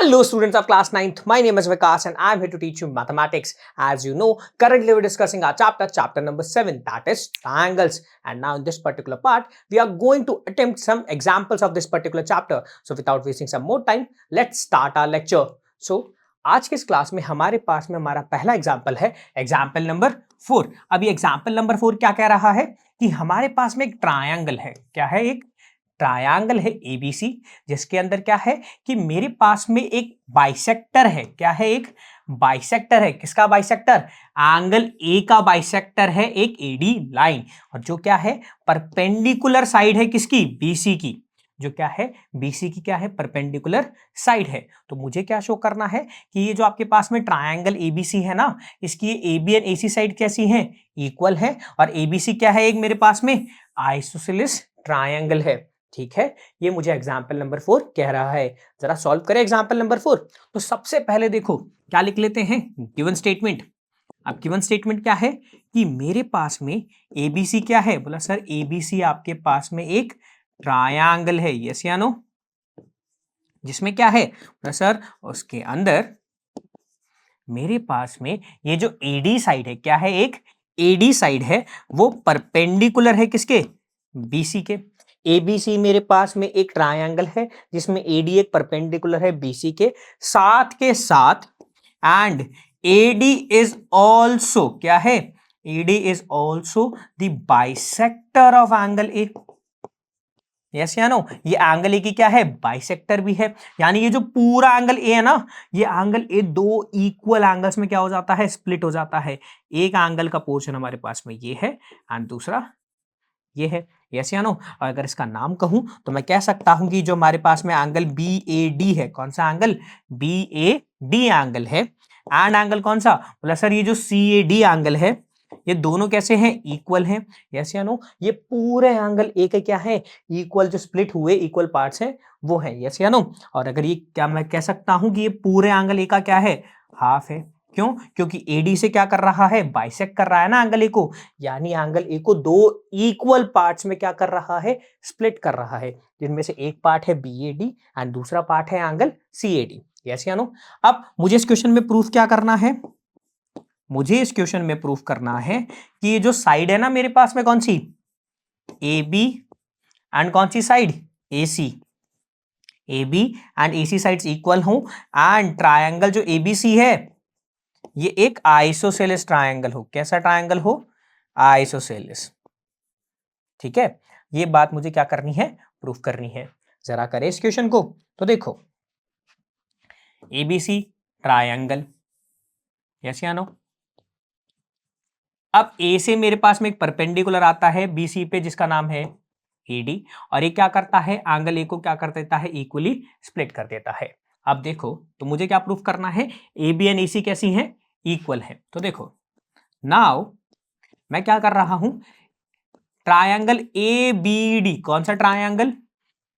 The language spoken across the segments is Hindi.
Hello students of class 9th, my name is Vikas and I am here to teach you mathematics. As you know, currently we're discussing our chapter number 7, that is triangles. And now in this particular part, we are going to attempt some examples of this particular chapter. So without wasting some more time, let's start our lecture. So आज के इस क्लास में हमारे पास में हमारा पहला एग्जाम्पल है एग्जाम्पल नंबर 4। अभी एग्जाम्पल नंबर 4 क्या कह रहा है कि हमारे पास में एक ट्रायंगल है। क्या है? एक ट्रायंगल है ABC, जिसके अंदर क्या है कि मेरे पास में एक बाइसेक्टर है। क्या है? एक बाइसेक्टर है। किसका बाइसेक्टर? एंगल A का बाइसेक्टर है एक AD लाइन, और जो क्या है परपेंडिकुलर साइड है किसकी? BC की। जो क्या है BC की क्या है? परपेंडिकुलर साइड है। तो मुझे क्या शो करना है कि ये जो आपके पास में ट्रायंगल ABC है ना, इसकी AB एंड AC साइड कैसी है? इक्वल है। और ABC क्या है? एक मेरे पास में आइसोसेलेस ट्रायंगल है। ठीक है, ये मुझे एग्जाम्पल नंबर 4 कह रहा है। जरा सॉल्व करें एग्जाम्पल नंबर 4। तो सबसे पहले देखो क्या लिख लेते हैं, गिवन स्टेटमेंट। अब गिवन स्टेटमेंट क्या है कि मेरे पास में ABC क्या है? बोला सर ABC आपके पास में एक ट्रायंगल है, यस या नो? जिसमें क्या है? बोला सर उसके अंदर मेरे पास में ये जो AD साइड है, क्या है? एक AD साइड है, वो परपेंडिकुलर है किसके? BC के। ABC मेरे पास में एक ट्रायंगल है जिसमें AD एक परपेंडिकुलर है BC के साथ एंड AD इज ऑल्सो क्या है? AD is also the bisector of angle A। Yes या नो? ये एंगल ए की क्या है? बाइसेक्टर भी है। यानी ये जो पूरा एंगल ए है ना, ये एंगल ए दो इक्वल एंगल्स में क्या हो जाता है? स्प्लिट हो जाता है। एक एंगल का पोर्शन हमारे पास में ये है एंड दूसरा ये है। यस या नो? और अगर इसका नाम कहूं तो मैं कह सकता हूं कि जो हमारे पास में एंगल BAD है, कौन सा एंगल? BAD एंगल है। एंड एंगल कौन सा? बोला सर ये जो CAD एंगल है, ये दोनों कैसे हैं? इक्वल हैं। यस या नो? ये पूरे एंगल ए के क्या है? इक्वल, जो स्प्लिट हुए इक्वल पार्ट्स हैं वो है। यस या नो? और अगर ये क्या मैं कह सकता हूं कि ये पूरे एंगल ए का क्या है? हाफ है। क्यों? क्योंकि AD से क्या कर रहा है? बाइसेक्ट कर रहा है ना एंगल ए को। यानी एंगल ए को दो इक्वल पार्ट्स में क्या कर रहा है? स्प्लिट कर रहा है, जिनमें से एक पार्ट है BAD एंड दूसरा पार्ट है एंगल CAD। यस या नो? अब मुझे इस क्वेश्चन में प्रूफ क्या करना है? मुझे इस क्वेश्चन में प्रूफ करना है कि ये जो साइड है ना मेरे पास में, कौन सी? AB एंड कौन सी side? AC। AB and AC sides equal हो एंड ट्रायंगल जो ABC है ये एक आइसोसेलेस ट्रायंगल हो। कैसा ट्रायंगल हो? आइसोसेलेस। ठीक है, ये बात मुझे क्या करनी है? प्रूफ करनी है। जरा करें इस क्वेश्चन को। तो देखो ABC ट्रायंगल, यस या नो? अब A से मेरे पास में एक परपेंडिकुलर आता है BC पे जिसका नाम है AD, और ये क्या करता है? एंगल A को क्या कर देता है? इक्वली स्प्लिट कर देता है। अब देखो तो मुझे क्या प्रूफ करना है? AB एंड AC कैसी हैं? इक्वल है। तो देखो नाउ मैं क्या कर रहा हूं, ट्रायंगल ABD, कौन सा ट्रायंगल?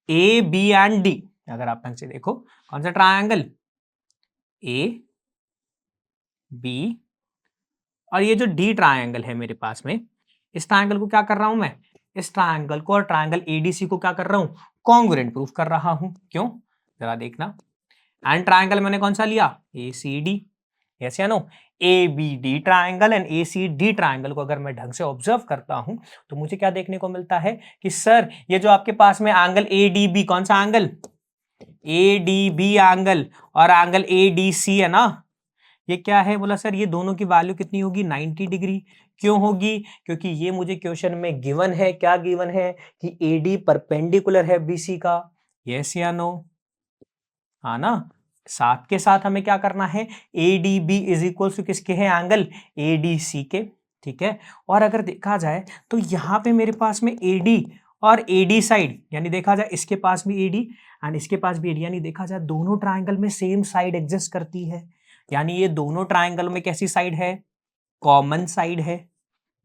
AB and D। अगर आप ढंग से देखो, कौन सा ट्रायंगल? AB, और ये जो D ट्रायंगल है मेरे पास में, इस ट्रायंगल को क्या कर रहा हूं मैं? इस ट्रायंगल को और ट्रायंगल ADC को क्या कर रहा हूं? कॉन्ग्रुएंट प्रूफ कर रहा हूं। क्यों? जरा देखना। एंड ट्रायंगल मैंने कौन सा लिया? ACD। यस या no? ABD triangle and ACD triangle को अगर मैं ढंग से ऑब्जर्व करता हूं तो मुझे क्या देखने को मिलता है कि सर ये जो आपके पास में एंगल ADB, कौन सा एंगल? ADB एंगल, और एंगल ADC है ना, ये क्या है? बोला सर ये दोनों की वैल्यू कितनी होगी? 90 डिग्री। क्यों होगी? क्योंकि ये मुझे क्वेश्चन में गिवन है। क्या गिवन है? कि AD परपेंडिकुलर है BC का। यस या नो? हाँ ना? साथ के साथ हमें क्या करना है? ADB इज इक्वल टू किसके है? एंगल ADC के। ठीक है, और अगर देखा जाए तो यहाँ पे मेरे पास में AD और AD साइड, यानी देखा जाए इसके पास भी AD एंड इसके पास भी AD, यानी देखा जाए दोनों ट्राइंगल में सेम साइड एग्जिस्ट करती है। यानी ये दोनों ट्राइंगल में कैसी साइड है? कॉमन साइड है।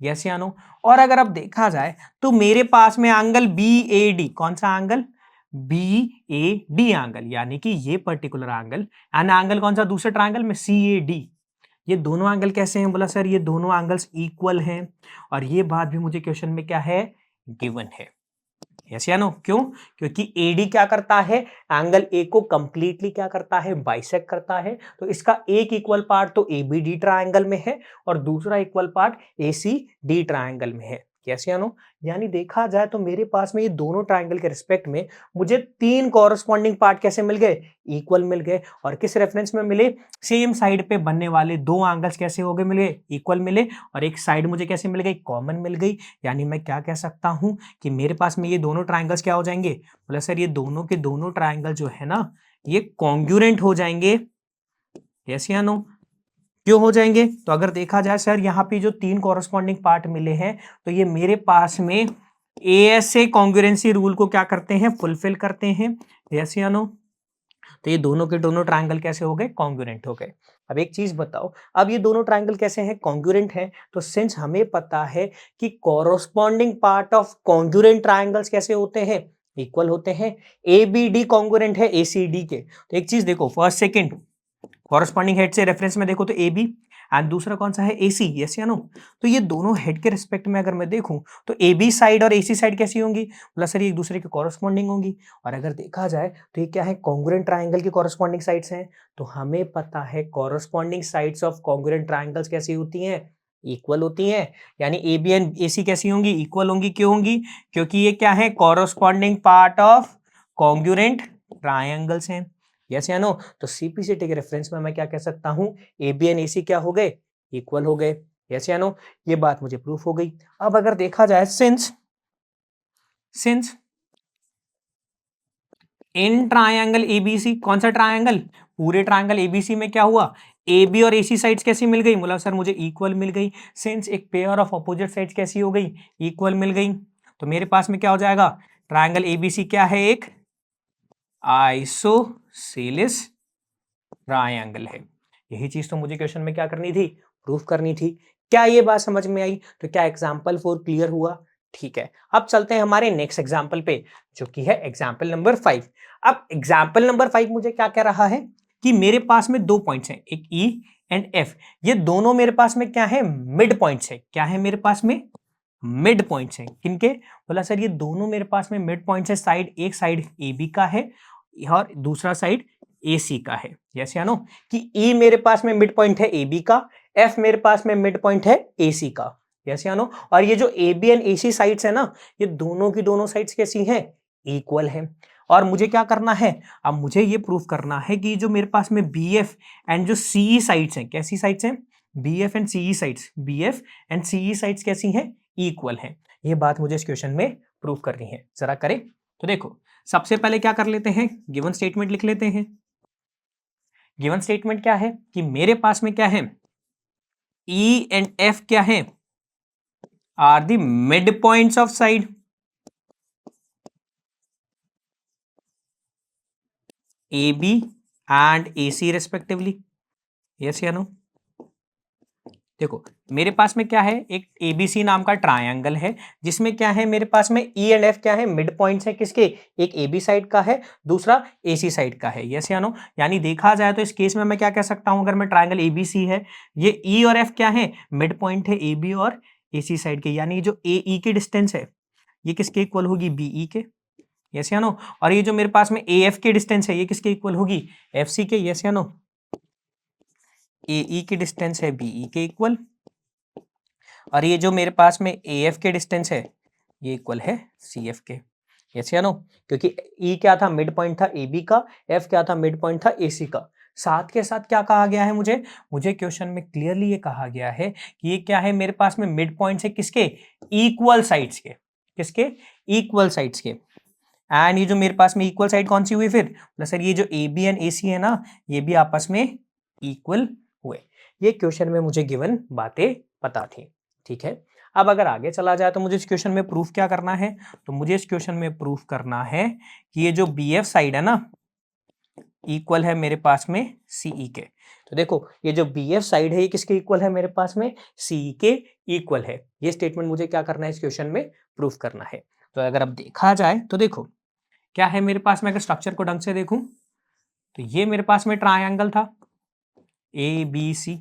यस या नो? और अगर अब देखा जाए तो मेरे पास में एंगल BAD, कौन सा एंगल? BAD एंगल, यानी कि ये पर्टिकुलर एंगल एंड एंगल कौन सा? दूसरे ट्राइंगल में CAD। ये दोनों एंगल कैसे हैं? बोला सर ये दोनों एंगल्स इक्वल हैं, और ये बात भी मुझे क्वेश्चन में क्या है? गिवन है। यस या नो? क्यों? क्योंकि AD क्या करता है, एंगल A को कंप्लीटली क्या करता है, बाइसेक्ट करता है। तो इसका एक इक्वल पार्ट तो ABD ट्रायंगल में है और दूसरा इक्वल पार्ट ACD ट्रायंगल में है। यस या नो? यानी देखा जाए तो मेरे पास में ये दोनों ट्रायंगल के रिस्पेक्ट में मुझे 3 कॉरस्पॉन्डिंग पार्ट कैसे मिल गए, इक्वल मिल गए। और किस रेफरेंस में मिले, सेम साइड पे बनने वाले दो एंगल्स कैसे हो गए, मिले, इक्वल मिले। और एक साइड मुझे कैसे मिल गई, कॉमन मिल गई। यानी मैं क्या कह सकता हूं कि मेरे पास में ये दोनों ट्रायंगल्स क्या हो जाएंगे, बोले सर ये दोनों के दोनों ट्रायंगल जो है ना ये कॉन्ग्रुएंट हो जाएंगे। यस या नो? क्यों हो जाएंगे? तो अगर देखा जाए सर यहाँ पे जो 3 कॉरस्पॉन्डिंग पार्ट मिले हैं तो ये मेरे पास में ASA कॉन्ग्रुएंसी रूल को क्या करते हैं, फुलफिल करते हैं। यस या नो? तो ये दोनों के दोनों ट्रायंगल कैसे हो गए, कॉन्ग्रुएंट हो गए। अब एक चीज बताओ, अब ये दोनों ट्रायंगल कैसे हैं, कॉन्ग्रुएंट हैं। तो सिंस हमें पता है कि corresponding part of congruent triangles कैसे होते हैं, इक्वल होते हैं। ABD कॉन्ग्रुएंट है ACD के। तो एक चीज देखो, फर्स्ट सेकंड कॉरस्पॉन्डिंग हेड से रेफरेंस में देखो तो AB एंड दूसरा कौन सा है, AC। यस या नो? तो ये दोनों हेड के रिस्पेक्ट में अगर मैं देखूं तो AB साइड और AC साइड कैसी होंगी, बोला सर ये एक दूसरे के कॉरस्पॉन्डिंग होंगी। और अगर देखा जाए तो ये क्या है, कॉन्ग्रुएंट ट्रायंगल की कॉरस्पॉन्डिंग साइड्स हैं। तो हमें पता है corresponding sides of congruent triangles कैसी होती हैं, इक्वल होती हैं। यानी AB एंड AC कैसी होंगी, इक्वल होंगी। क्यों होंगी? क्योंकि ये क्या है, corresponding part of congruent triangles हैं। यस या नो? तो CPCT के रेफरेंस में मैं क्या कह सकता हूं, AB एंड AC क्या हो गए, इक्वल हो गए। यस या नो? ये बात मुझे प्रूफ हो गई। अब अगर देखा जाए सिंस इन ट्रायंगल ABC, कौन सा ट्रायंगल, पूरे ट्रायंगल ABC में क्या हुआ, AB और AC साइड्स कैसी मिल गई, बोला सर मुझे इक्वल मिल गई। सिंस एक पेयर ऑफ अपोजिट साइड्स कैसी हो गई, इक्वल मिल गई। तो मेरे पास में क्या हो जाएगा, ट्रायंगल ABC क्या है, एक आइसोसेलेस ट्रायंगल है। यही चीज तो मुझे क्वेश्चन में क्या करनी थी, प्रूफ करनी थी। क्या ये बात समझ में आई? तो क्या एग्जाम्पल 4 क्लियर हुआ? ठीक है, अब चलते हैं हमारे नेक्स्ट एग्जाम्पल पे, जो कि है एग्जाम्पल नंबर 5। अब एग्जाम्पल नंबर 5 मुझे क्या कह रहा है कि मेरे पास में दो पॉइंट्स हैं, एक E एंड F। ये दोनों मेरे पास में क्या है, मिड पॉइंट्स है। क्या है मेरे पास में, मिड पॉइंट्स हैं। किनके, बोला सर ये दोनों मेरे पास में मिड पॉइंट्स है। साइड, एक साइड AB का है और दूसरा साइड AC का है। यस या नो? कि E मेरे पास में मिड पॉइंट है AB का, F मेरे पास में मिड पॉइंट है AC का। यस या नो? और ये जो AB एंड AC साइड्स है ना, ये दोनों की दोनों साइड्स कैसी हैं, इक्वल है। और मुझे क्या करना है, अब मुझे ये प्रूफ करना है कि जो मेरे पास में BF एंड जो CE साइड्स हैं, कैसी साइड्स हैं, BF and CE sides, BF and CE sides कैसी हैं, इक्वल है। ये बात मुझे इस क्वेश्चन में प्रूफ करनी है। जरा करें तो देखो, सबसे पहले क्या कर लेते हैं, गिवन स्टेटमेंट लिख लेते हैं। गिवन स्टेटमेंट क्या है कि मेरे पास में क्या है, E एंड F क्या है, are the mid points of side AB and AC respectively. Yes या नो? देखो मेरे पास में क्या है, एक ABC नाम का ट्रायंगल है जिसमें क्या है, मेरे पास में E एंड F क्या है, मिड पॉइंट्स है। किसके, एक AB साइड का है, दूसरा AC साइड का है। यस या नो? यानी देखा जाए तो इस केस में मैं क्या कह सकता हूं, अगर मैं ट्रायंगल ABC है, ये E और F क्या है, मिड पॉइंट है AB और AC साइड के। यानी जो AE की डिस्टेंस है ये किसके इक्वल होगी, BE के। यस या नो? और ये जो मेरे पास में AF की डिस्टेंस है ये किसके इक्वल होगी, FC के। यस या नो? AE की डिस्टेंस है BE के इक्वल, और ये जो मेरे पास में AF के डिस्टेंस है ये इक्वल है CF के। यस या नो? क्योंकि E क्या था, मिड पॉइंट था AB का, F क्या था, मिड पॉइंट था AC का। साथ के साथ क्या कहा गया है, मुझे क्वेश्चन में क्लियरली ये कहा गया है कि ये क्या है, मेरे पास में मिड पॉइंट्स है किसके, इक्वल साइड्स के। किसके, इक्वल साइड्स के। एंड ये जो मेरे पास में इक्वल साइड कौन सी हुई फिर, सर ये जो AB एंड AC है ना, ये भी आपस में इक्वल हुए। ये क्वेश्चन में मुझे गिवन बातें पता थी। ठीक है, अब अगर आगे चला जाए तो मुझे इस क्वेश्चन में प्रूफ क्या करना है, तो मुझे इस क्वेश्चन में प्रूफ करना है कि ये जो BF साइड है ना, इक्वल है मेरे पास में CE के। तो देखो ये जो BF साइड है ये किसके इक्वल है, मेरे पास में CE के इक्वल है। ये स्टेटमेंट मुझे क्या करना है, इस क्वेश्चन में प्रूफ करना है। तो अगर अब देखा जाए तो देखो क्या है मेरे पास में, अगर स्ट्रक्चर को ढंग से देखूं तो ये मेरे पास में ट्रायंगल था ABC,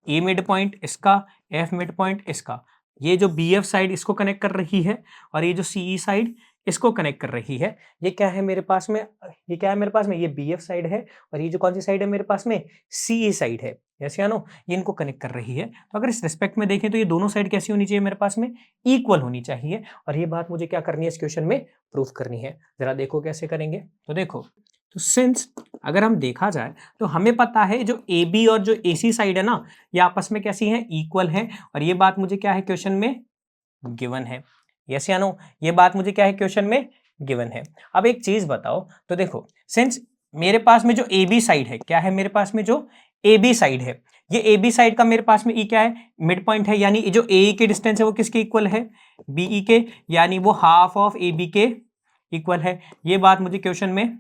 ए मिड पॉइंट इसका, F मिड पॉइंट इसका। ये जो BF साइड इसको कनेक्ट कर रही है और ये जो CE साइड इसको कनेक्ट कर रही है। ये क्या है मेरे पास में, ये क्या है मेरे पास में, ये BF साइड है और ये जो कौन सी साइड है मेरे पास में, CE साइड है। यस या नो, ये इनको कनेक्ट कर रही है। तो अगर इस रिस्पेक्ट में देखें तो ये दोनों साइड कैसी होनी चाहिए मेरे पास में, इक्वल होनी चाहिए। और ये बात मुझे क्या करनी है इस क्वेश्चन में, प्रूफ करनी है। जरा देखो कैसे करेंगे। तो देखो, तो सिंस अगर हम देखा जाए तो हमें पता है जो AB और जो AC साइड है ना, ये आपस में कैसी है, इक्वल है। और ये बात मुझे क्या है क्वेश्चन में गिवन है। यस या नो, ये बात मुझे क्या है क्वेश्चन में गिवन है। अब एक चीज बताओ, तो देखो सिंस मेरे पास में जो AB साइड है, क्या है मेरे पास में जो AB साइड है, ये AB साइड का मेरे पास में E क्या है, मिड पॉइंट है। यानी जो AE के डिस्टेंस है वो किसके इक्वल है, BE के, यानी वो हाफ ऑफ AB के इक्वल है। ये बात मुझे क्वेश्चन में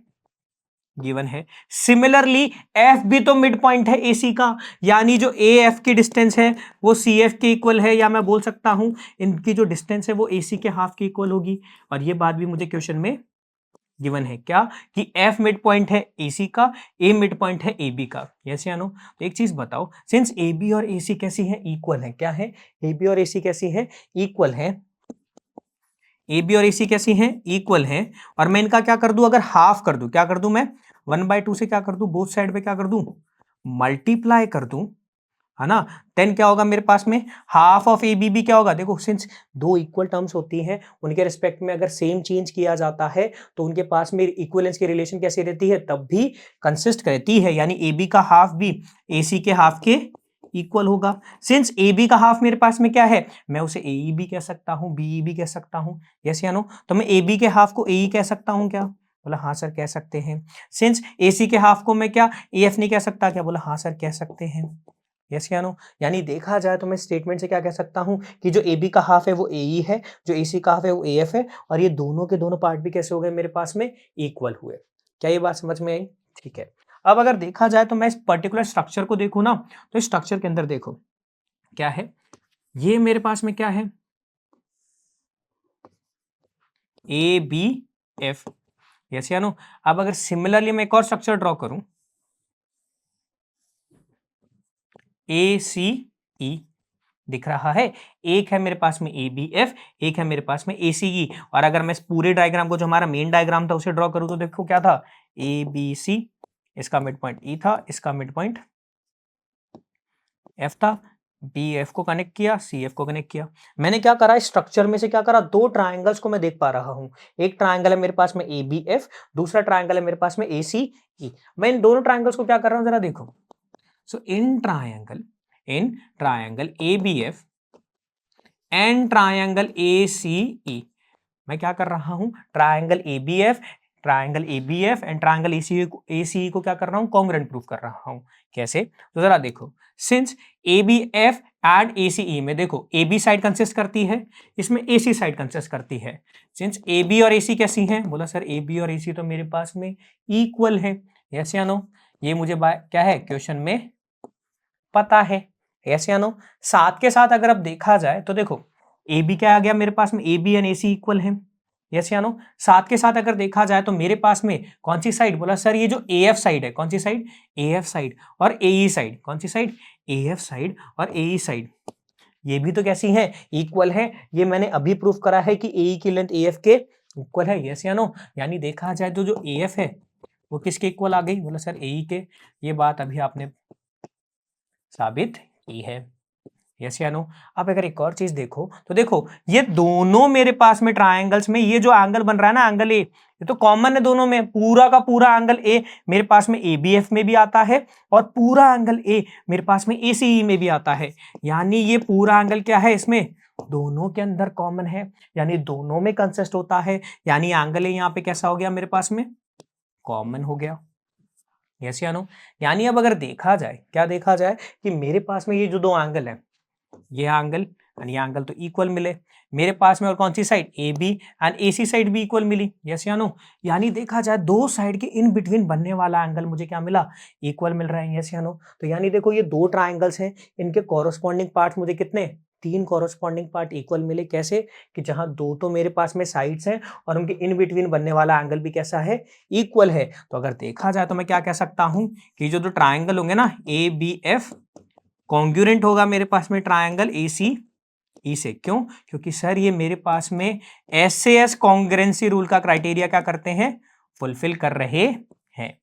गिवन है। सिमिलरली एफ भी तो मिड पॉइंट है AC का, यानी जो AF की डिस्टेंस है वो CF के इक्वल है, या मैं बोल सकता हूं इनकी जो डिस्टेंस है वो AC के हाफ के इक्वल होगी। और ये बात भी मुझे क्वेश्चन में गिवन है, क्या कि F मिड पॉइंट है AC का, A मिड पॉइंट है AB का। यस या नो। तो एक चीज बताओ, सिंस AB और AC कैसी है, इक्वल है, क्या है, AB और AC कैसी है, इक्वल है। AB और AC कैसी हैं, इक्वल हैं। और मैं इनका क्या कर दूं, अगर हाफ कर दूं, क्या कर दूं मैं, 1/2 से क्या कर दूं, बोथ साइड पे क्या कर दूं, मल्टीप्लाई कर दूं, है ना। देन क्या होगा मेरे पास में, हाफ ऑफ AB भी क्या होगा। देखो सिंस दो इक्वल टर्म्स होती हैं, उनके रिस्पेक्ट में अगर सेम चेंज किया जाता है तो उनके पास में इक्वलेंस की रिलेशन कैसी रहती है, तब भी कंसिस्ट करती है। यानी AB का हाफ भी AC के हाफ के इक्वल होगा। सिंस AB का हाफ मेरे पास में क्या है, मैं उसे AE भी कह सकता हूं, BE भी कह सकता हूं। यस या नो। तो मैं AB के हाफ को AE कह सकता हूं क्या, बोला हाँ सर कह सकते हैं। सिंस AC के हाफ को मैं क्या AF नहीं कह सकता क्या, बोला हाँ सर कह सकते हैं। यस या नो। यानी देखा जाए तो मैं स्टेटमेंट से क्या कह सकता हूं कि जो AB का हाफ है वो AE है, जो AC का हाफ है वो AF है, और ये दोनों के दोनों पार्ट भी कैसे हो गए मेरे पास में, इक्वल हुए। क्या ये बात समझ में आई, ठीक है। अब अगर देखा जाए तो मैं इस पर्टिकुलर स्ट्रक्चर को देखूं ना, तो इस स्ट्रक्चर के अंदर देखो क्या है, ये मेरे पास में क्या है, ABF। यस या नो। अब अगर सिमिलरली मैं एक और स्ट्रक्चर ड्रॉ करूं, ACE, दिख रहा है, एक है मेरे पास में ABF, एक है मेरे पास में ACE। और अगर मैं इस पूरे डायग्राम को, जो हमारा मेन डायग्राम था, उसे ड्रॉ करूं तो देखो क्या था, ABC, इसका मिड पॉइंट E था, इसका मिड पॉइंट F था, BF को कनेक्ट किया, CF को कनेक्ट किया। मैंने क्या करा, स्ट्रक्चर में से क्या करा, दो ट्राइंगल्स को मैं देख पा रहा हूं। एक ट्राइंगल है मेरे पास में ABF, दूसरा ट्राइंगल है मेरे पास में ACE। मैं इन दोनों ट्राइंगल्स को क्या कर रहा हूं, जरा देखो। So in triangle ABF and triangle ACE, मैं क्या कर रहा हूं, triangle ABF and triangle ACE को क्या कर रहा हूं, कॉन्ग्रुएंट प्रूफ कर रहा हूं। कैसे, तो जरा देखो। सिंस ABF एंड ACE में देखो AB साइड कंसिस्ट करती है, इसमें AC साइड कंसिस्ट करती है। सिंस AB और AC कैसी हैं, बोला सर AB और AC तो मेरे पास में इक्वल है। यस या नो, ये मुझे क्या है क्वेश्चन में पता है। यस या नो। साथ के साथ अगर अब देखा जाए तो देखो AB क्या आ गया मेरे पास में, AB एंड AC इक्वल है। यस या नो। साथ के साथ अगर देखा जाए तो मेरे पास में कौन सी साइड, बोला सर ये जो AF साइड है, कौन सी साइड, AF साइड, और AE साइड, कौन सी साइड, AF साइड और AE साइड, ये भी तो कैसी है, इक्वल है। ये मैंने अभी प्रूफ करा है कि AE की लेंथ AF के इक्वल है। यस या नो। यानी देखा जाए तो जो AF है वो किसके इक्वल आ गई, बोला सर AE के। ये बात अभी आपने साबित की है। यस या नो। अब अगर एक और चीज देखो तो देखो ये दोनों मेरे पास में ट्रायंगल्स में ये जो एंगल बन रहा है ना, एंगल ए, ये तो कॉमन है दोनों में, पूरा का पूरा एंगल ए मेरे पास में ABF में भी आता है और पूरा एंगल ए मेरे पास में ACE में भी आता है। यानी ये पूरा एंगल क्या है, इसमें दोनों के अंदर कॉमन है, यानी दोनों में कंसिस्ट होता है। यानी एंगल ए यहाँ पे कैसा हो गया मेरे पास में, कॉमन हो गया। यस या नो। यानी अब अगर देखा जाए, क्या देखा जाए कि मेरे पास में ये जो दो एंगल है, ये एंगल एंड ये एंगल तो इक्वल मिले मेरे पास में, और कौन सी side, AB and AC side भी इक्वल मिली। यस या नो। यानी देखा जाए दो साइड के इन बिटवीन बनने वाला एंगल मुझे क्या मिला, इक्वल मिल रहा है। यस या नो। तो यानी देखो ये दो ट्राइंगल्स हैं, इनके कॉरस्पॉन्डिंग पार्ट्स मुझे कितने, तीन कॉरस्पॉन्डिंग पार्ट इक्वल मिले। कैसे, कि जहां दो तो मेरे पास में साइड्स हैं और उनके इन बिटवीन बनने वाला एंगल भी कैसा है, इक्वल है। तो अगर देखा जाए तो मैं क्या कह सकता हूं कि जो दो ट्राइंगल होंगे ना ABF, कॉन्ग्रुएंट होगा मेरे पास में ट्राइंगल ACE, ई से। क्यों? क्योंकि सर ये मेरे पास में SAS कॉन्ग्रुएंसी रूल का क्राइटेरिया क्या करते हैं, फुलफिल कर रहे हैं।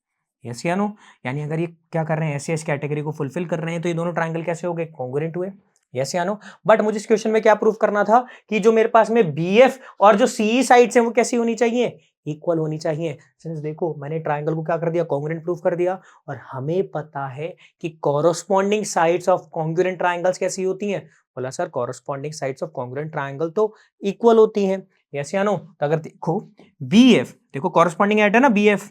यस या नो? यानी अगर ये क्या कर रहे हैं, SAS कैटेगरी को फुलफिल कर रहे हैं, तो ये दोनों ट्राइंगल कैसे हो गए, कॉन्ग्रुएंट हुए। यस या नो? बट मुझे इस क्वेश्चन में क्या प्रूव करना था कि जो मेरे पास में BF और जो CE साइड्स हैं वो कैसी होनी चाहिए, इक्वल होनी चाहिए। सिंस देखो मैंने ट्राइंगल को क्या कर दिया, कॉन्ग्रुएंट प्रूव कर दिया, और हमें पता है कि corresponding sides of congruent triangles कैसी होती हैं। बोला sir corresponding sides of congruent triangle तो इक्वल होती हैं। यस या नो? तो अगर देखो BF, देखो कॉरस्पॉन्डिंग हेड है ना BF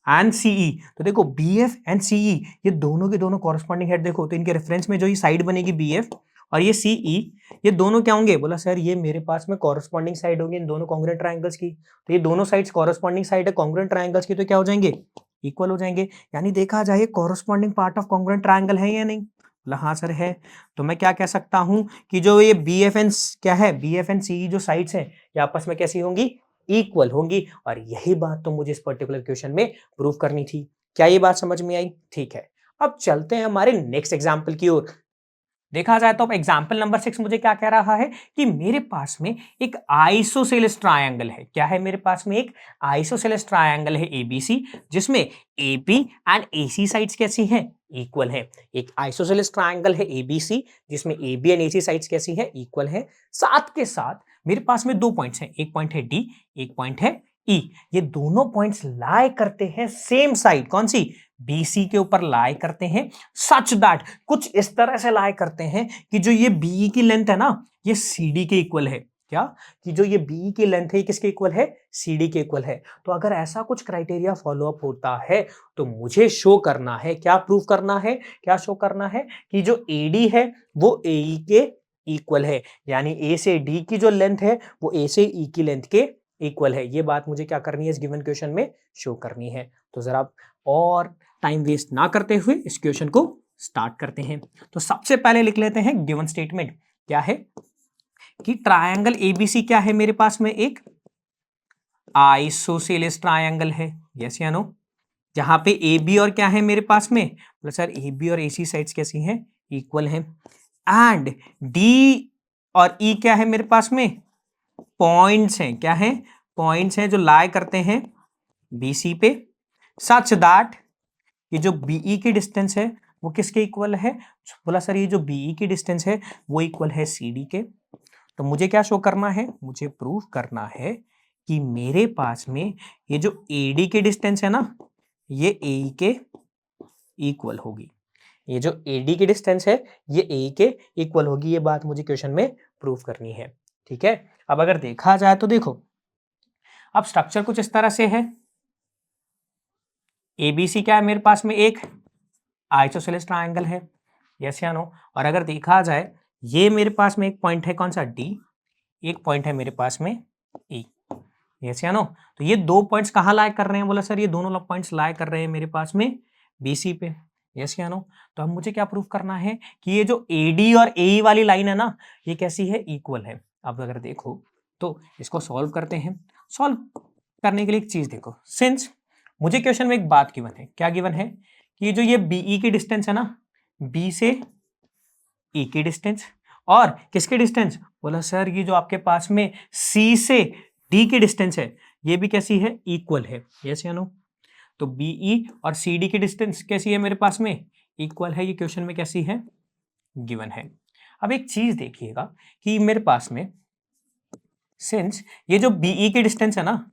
एंड CE, तो देखो BF एंड CE ये दोनों के दोनों कॉरस्पॉन्डिंग हेड देखो, तो इनके रेफरेंस में जो ये साइड बनेगी BF और ये CE, ये दोनों क्या होंगे, बोला सर ये मेरे पास में कॉरस्पॉन्डिंग साइड होगी इन दोनों कॉन्ग्रुएंट ट्राइंगल्स की। तो ये दोनों साइड्स कॉरस्पॉन्डिंग साइड है कॉन्ग्रुएंट ट्राइंगल्स की, तो क्या हो जाएंगे, इक्वल हो जाएंगे। यानी देखा जाए corresponding part of congruent triangle है या नहीं, बोला हाँ सर है। तो मैं क्या कह सकता हूं कि जो ये BF एंड क्या है, BF एंड CE जो साइड्स हैं ये आपस में कैसी होंगी, इक्वल होंगी। और यही बात तो मुझे इस पर्टिकुलर क्वेश्चन में प्रूव करनी थी। क्या ये बात समझ में आई? ठीक है, अब चलते हैं हमारे नेक्स्ट एग्जाम्पल की ओर। देखा जाए तो अब एग्जाम्पल नंबर 6 मुझे क्या कह रहा है कि मेरे पास में एक आइसोसेलेस ट्रायंगल है। क्या है मेरे पास में, एक आइसोसेलेस ट्रायंगल है ABC, जिसमें AP एंड AC साइड्स कैसी हैं, इक्वल है। एक आइसोसेलेस ट्रायंगल है ABC जिसमें AB एंड AC साइड्स कैसी है, इक्वल है। साथ के साथ मेरे पास में 2 पॉइंट्स हैं, एक पॉइंट है D, एक पॉइंट है E। ये दोनों पॉइंट्स लाई करते हैं सेम साइड, कौन सी, BC के ऊपर लाई करते हैं, सच दैट कुछ इस तरह से लाई करते हैं कि जो ये BE की लेंथ है ना ये CD के इक्वल है। क्या? कि जो ये BE की लेंथ है ये किसके इक्वल है, CD के इक्वल है। तो अगर ऐसा कुछ क्राइटेरिया फॉलो अप होता है तो मुझे शो करना है, क्या प्रूव करना है, क्या शो करना है कि जो AD है वो AE के इक्वल है। यानी A से D की जो लेंथ है वो A से E की लेंथ के इक्वल है। ये बात मुझे क्या करनी है, इस गिवन क्वेश्चन में शो करनी है। तो जरा और टाइम वेस्ट ना करते हुए इस क्वेश्चन को स्टार्ट करते हैं। तो सबसे पहले लिख लेते हैं गिवन स्टेटमेंट क्या है कि ट्रायंगल ABC क्या है मेरे पास में, एक आइसोसेलेस ट्रायंगल है। यस या नो? जहां पे AB और क्या है मेरे पास में, बोला सर AB और AC साइड्स कैसी हैं, इक्वल हैं। एंड D और E क्या है मेरे पास में, पॉइंट्स हैं। क्या है, पॉइंट्स हैं जो लाई करते हैं BC पे, सच दैट ये जो BE की डिस्टेंस है वो किसके इक्वल है, बोला सर ये जो BE की डिस्टेंस है वो इक्वल है CD के। तो मुझे क्या शो करना है, मुझे प्रूव करना है कि मेरे पास में ये जो AD की डिस्टेंस है ना ये AE के इक्वल होगी। ये जो AD की डिस्टेंस है ये AE के इक्वल होगी। ये बात मुझे क्वेश्चन में प्रूव करनी है। ठीक है, अब अगर देखा जाए तो देखो अब स्ट्रक्चर कुछ इस तरह से है। ABC क्या है मेरे पास में, एक आइसोसेलेस ट्रायंगल है। यस या नो? और अगर देखा जाए ये मेरे पास में एक पॉइंट है कौन सा, D, एक पॉइंट है मेरे पास में E। यस या नो? तो ये 2 पॉइंट्स कहाँ लाई कर रहे हैं, बोला सर ये दोनों पॉइंट्स लाई कर रहे हैं मेरे पास में BC पे। यस या नो? तो अब मुझे क्या प्रूफ करना है कि ये जो AD और AE वाली लाइन है ना ये कैसी है, इक्वल है। अब अगर देखो तो इसको सॉल्व करते हैं। सॉल्व करने के लिए एक चीज देखो, सिंस मुझे क्वेश्चन में एक बात गिवन है, क्या गिवन है कि जो ये BE की डिस्टेंस है ना, B से E की डिस्टेंस और किसकी डिस्टेंस, बोला सर ये जो आपके पास में C से D की डिस्टेंस है ये भी कैसी है, इक्वल है। यस या नो? तो BE और CD की डिस्टेंस कैसी है मेरे पास में, इक्वल है। ये क्वेश्चन में कैसी है, गिवन है। अब एक चीज देखिएगा कि मेरे पास में सिंस ये जो BE की डिस्टेंस है ना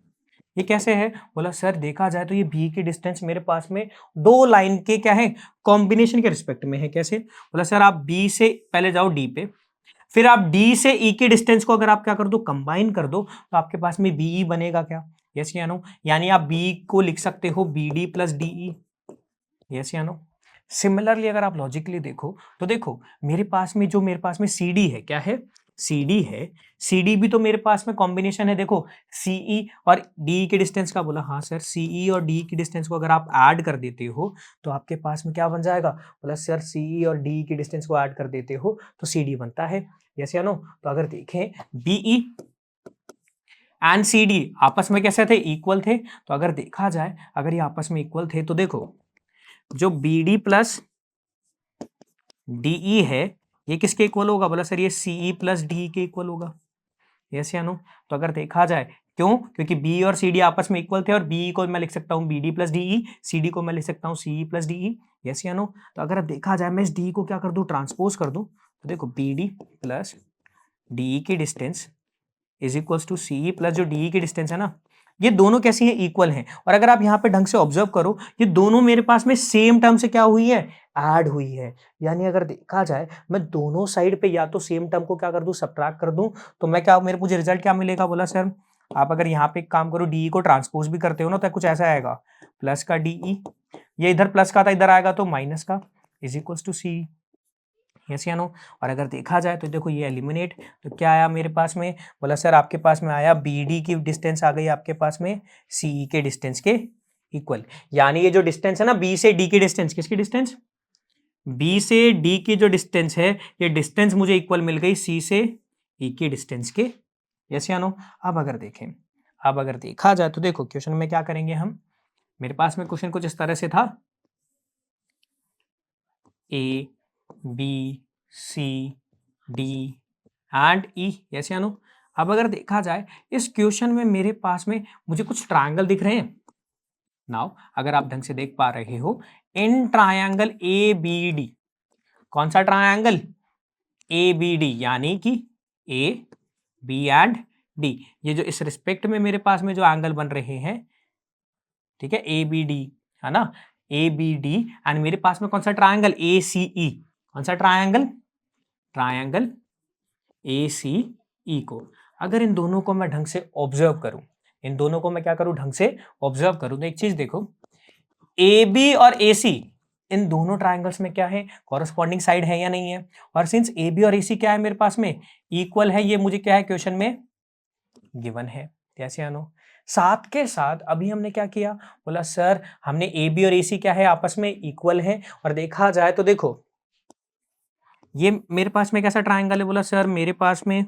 ये कैसे है, बोला सर देखा जाए तो ये BE की डिस्टेंस मेरे पास में 2 लाइन के क्या है, कॉम्बिनेशन के रिस्पेक्ट में है। कैसे, बोला सर आप B से पहले जाओ D पे, फिर आप D से E की डिस्टेंस को अगर आप क्या कर दो, कंबाइन कर दो, तो आपके पास में BE बनेगा क्या। यस या नो? यानी आप BE को लिख सकते हो BD प्लस DE। यस या नो? सिमिलरली अगर आप लॉजिकली देखो तो देखो मेरे पास में CD है, क्या है, CD है। CD भी तो मेरे पास में कॉम्बिनेशन है। देखो CE और DE की डिस्टेंस का, बोला हाँ सर CE और DE की डिस्टेंस को अगर आप ऐड कर देते हो तो आपके पास में क्या बन जाएगा, बोला सर CE और DE की डिस्टेंस को ऐड कर देते हो तो CD बनता है। यस या नो? तो अगर देखें BE एंड CD आपस में कैसे थे, इक्वल थे। तो अगर देखा जाए अगर ये आपस में इक्वल थे तो देखो जो BD प्लस DE है ये किसके इक्वल होगा? बोला सर ये CE प्लस DE के इक्वल होगा। यस या नो? तो अगर देखा जाए, क्यों? क्योंकि B और CD आपस में इक्वल थे और BE को मैं लिख सकता हूँ BD प्लस DE, CD को मैं लिख सकता हूँ CE प्लस DE। यस या नो? तो अगर अब देखा जाए मैं इस DE को क्या कर दूँ, ट्रांसपोज कर दूँ, तो देखो BD प्लस DE की distance is equals to CE plus जो DE की डिस्टेंस है ना, ये दोनों कैसी है? इक्वल हैं। और अगर आप यहाँ पे ढंग से ऑब्जर्व करो, ये दोनों मेरे पास में सेम टर्म से क्या हुई है? ऐड हुई है। यानी अगर देखा जाए मैं दोनों साइड पे या तो सेम टर्म को क्या कर दूं, सब्ट्रैक्ट कर दूं, तो मैं क्या, मेरे मुझे रिजल्ट क्या मिलेगा? बोला सर आप अगर यहाँ पे एक काम करो, DE को ट्रांसपोज भी करते हो ना, तो कुछ ऐसा आएगा, प्लस का DE, ये इधर प्लस का था, इधर आएगा तो माइनस का, is equals to CE। Yes या नो? और अगर देखा जाए तो देखो ये एलिमिनेट, तो क्या आया मेरे पास में? बोला सर आपके पास में आया BD की डिस्टेंस आ गई आपके पास में CE के डिस्टेंस के इक्वल। यानी ये जो डिस्टेंस है ना B से D की डिस्टेंस, किसकी डिस्टेंस? B से D की जो डिस्टेंस है, ये डिस्टेंस मुझे इक्वल मिल गई C से E की डिस्टेंस के। यस या नो? अब अगर देखें, अब अगर देखा जाए तो देखो क्वेश्चन में क्या करेंगे हम, मेरे पास में क्वेश्चन कुछ इस तरह से था, A B C D and E। Yes या नो? अब अगर देखा जाए इस क्वेश्चन में मेरे पास में मुझे कुछ ट्रायंगल दिख रहे हैं। नाउ अगर आप ढंग से देख पा रहे हो, इन ट्रायंगल ABD, कौन सा ट्रायंगल? ABD, यानी कि A B एंड D, ये जो इस रिस्पेक्ट में मेरे पास में जो एंगल बन रहे हैं, ठीक है, ABD है ना, ABD, एंड मेरे पास में कौन सा ट्रायंगल? ACE। कौन सा ट्रायंगल? ट्रायंगल ACE को अगर इन दोनों को मैं ढंग से ऑब्जर्व करूं, इन दोनों को मैं क्या करूं, ढंग से ऑब्जर्व करूं, तो एक चीज देखो, AB और AC, इन दोनों ट्रायंगल्स में क्या है? कॉरस्पॉन्डिंग साइड है या नहीं है? और सिंस AB और AC क्या है मेरे पास में? इक्वल है, ये मुझे क्या है क्वेश्चन में गिवन है। कैसे आनो? साथ के साथ अभी हमने क्या किया? बोला सर हमने AB और AC क्या है? आपस में इक्वल है। और देखा जाए तो देखो ये मेरे पास में कैसा ट्रायंगल है? बोला सर मेरे पास में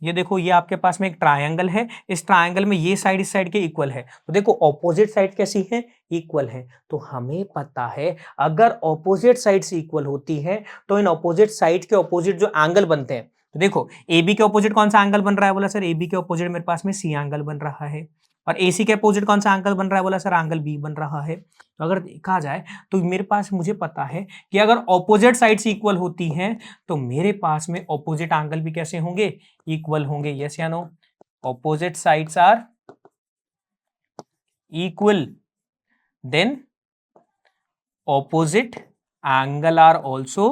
ये देखो, ये आपके पास में एक ट्रायंगल है, इस ट्रायंगल में ये साइड इस साइड के इक्वल है, तो देखो ऑपोजिट साइड कैसी है? इक्वल है। तो हमें पता है अगर ऑपोजिट साइड्स इक्वल होती हैं तो इन ऑपोजिट साइड के ऑपोजिट जो एंगल बनते हैं, तो देखो AB के ऑपोजिट कौन सा एंगल बन रहा है? बोला सर AB के ऑपोजिट मेरे पास में C एंगल बन रहा है। और AC के अपोजिट कौन सा एंगल बन रहा है? बोला सर एंगल B बन रहा है। तो अगर देखा जाए तो मेरे पास, मुझे पता है कि अगर ऑपोजिट साइड्स इक्वल होती हैं तो मेरे पास में ऑपोजिट एंगल भी कैसे होंगे? इक्वल होंगे। यस या no? Opposite sides are equal, then opposite angle are also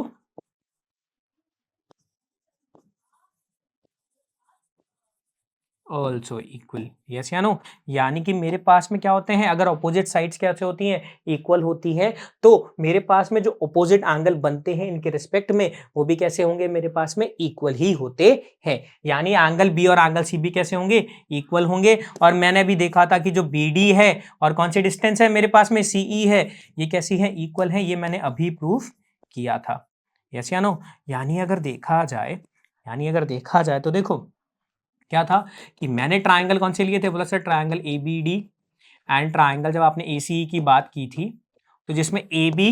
also equal. Yes या नो? यानी कि मेरे पास में क्या होते हैं, अगर ऑपोजिट साइड्स कैसे होती हैं? इक्वल होती हैं, तो मेरे पास में जो ऑपोजिट एंगल बनते हैं इनके रिस्पेक्ट में, वो भी कैसे होंगे? मेरे पास में इक्वल ही होते हैं। यानी एंगल B और एंगल C भी कैसे होंगे? इक्वल होंगे। और मैंने भी देखा था कि जो BD है और कौन सी डिस्टेंस है मेरे पास में? CE है, ये कैसी है? इक्वल है। ये मैंने अभी प्रूफ किया था। यस या नो? यानी अगर देखा जाए, तो देखो क्या था कि मैंने ट्रायंगल कौन से लिए थे? बोला sir triangle ABD and triangle जब आपने ACE की बात की थी, तो जिसमें AB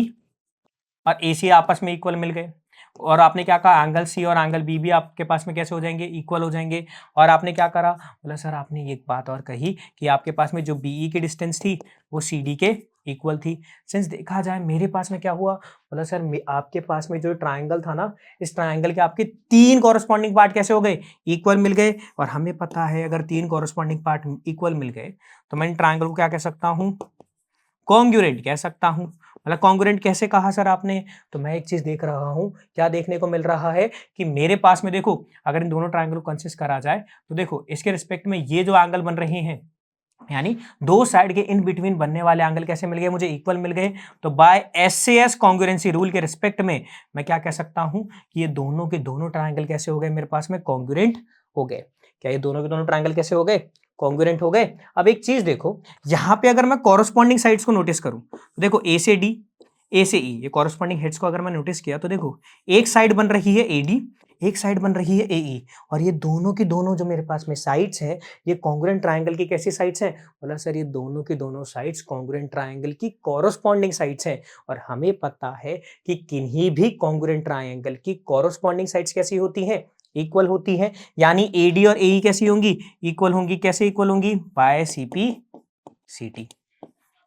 और AC आपस में इक्वल मिल गए। और आपने क्या कहा? एंगल C और एंगल B भी आपके पास में कैसे हो जाएंगे? इक्वल हो जाएंगे। और आपने क्या करा? बोला सर आपने एक बात और कही कि आपके पास में जो BE की डिस्टेंस थी वो CD के इक्वल थी। सिंस देखा जाए मेरे पास में क्या हुआ? बोला सर आपके पास में जो ट्राइंगल था ना, इस ट्राइंगल के आपके 3 कॉरस्पॉन्डिंग पार्ट कैसे हो गए? इक्वल मिल गए। और हमें पता है अगर 3 कॉरस्पॉन्डिंग पार्ट इक्वल मिल गए तो मैं इन ट्राइंगल को क्या कह सकता हूँ? कॉन्ग्रुएंट कह सकता हूँ। मतलब कॉन्ग्रुएंट कैसे कहा सर आपने? तो मैं एक चीज देख रहा हूँ, क्या देखने को मिल रहा है कि मेरे पास में देखो, अगर इन दोनों ट्राइंगल को कंसिस्ट करा जाए तो देखो इसके रिस्पेक्ट में ये जो एंगल बन रहे हैं, यानी दो साइड के इन बिटवीन बनने वाले एंगल कैसे मिल गए? मुझे इक्वल मिल गए। तो बाय SAS कॉन्ग्रुएंसी रूल के रिस्पेक्ट में मैं क्या कह सकता हूं कि ये दोनों के दोनों ट्रायंगल कैसे हो गए? मेरे पास में कॉन्ग्रुएंट हो गए। क्या ये दोनों के दोनों ट्रायंगल कैसे हो गए? कॉन्ग्रुएंट हो गए। अब एक चीज देखो, यहां पे अगर मैं कॉरस्पॉन्डिंग साइड्स को नोटिस करूं तो देखो A से D, ए से ई, ये कॉरस्पॉन्डिंग हेड्स को अगर मैं नोटिस किया तो देखो एक साइड बन रही है एडी, एक साइड बन रही है एई, और ये दोनों की दोनों जो मेरे पास में साइड्स हैं ये कॉन्ग्रुएंट ट्रायंगल की कैसी साइड्स हैं? बोला सर ये दोनों की दोनों साइड्स कॉन्ग्रुएंट ट्रायंगल की कॉरस्पॉन्डिंग साइड्स हैं, और हमें पता है कि किन्हीं भी कॉन्ग्रुएंट ट्रायंगल की कॉरस्पॉन्डिंग साइड्स कैसी होती हैं? इक्वल होती हैं। यानी एडी और एई कैसी होंगी? इक्वल होंगी। कैसे इक्वल होंगी? बाय सीपी सीटी।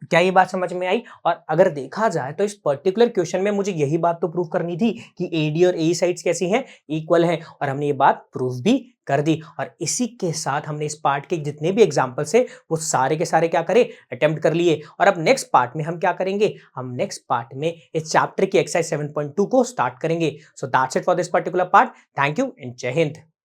क्या ये बात समझ में आई? और अगर देखा जाए तो इस पर्टिकुलर क्वेश्चन में मुझे यही बात तो प्रूव करनी थी कि एडी और एई साइड्स कैसी हैं? इक्वल हैं, और हमने ये बात प्रूव भी कर दी। और इसी के साथ हमने इस पार्ट के जितने भी एग्जांपल्स है वो सारे के सारे क्या करे? अटेम्प्ट कर लिए। और अब नेक्स्ट पार्ट में हम क्या करेंगे? हम नेक्स्ट पार्ट में इस चैप्टर की एक्सरसाइज 7.2 को स्टार्ट करेंगे। So that's it for this particular part. Thank you and जय हिंद।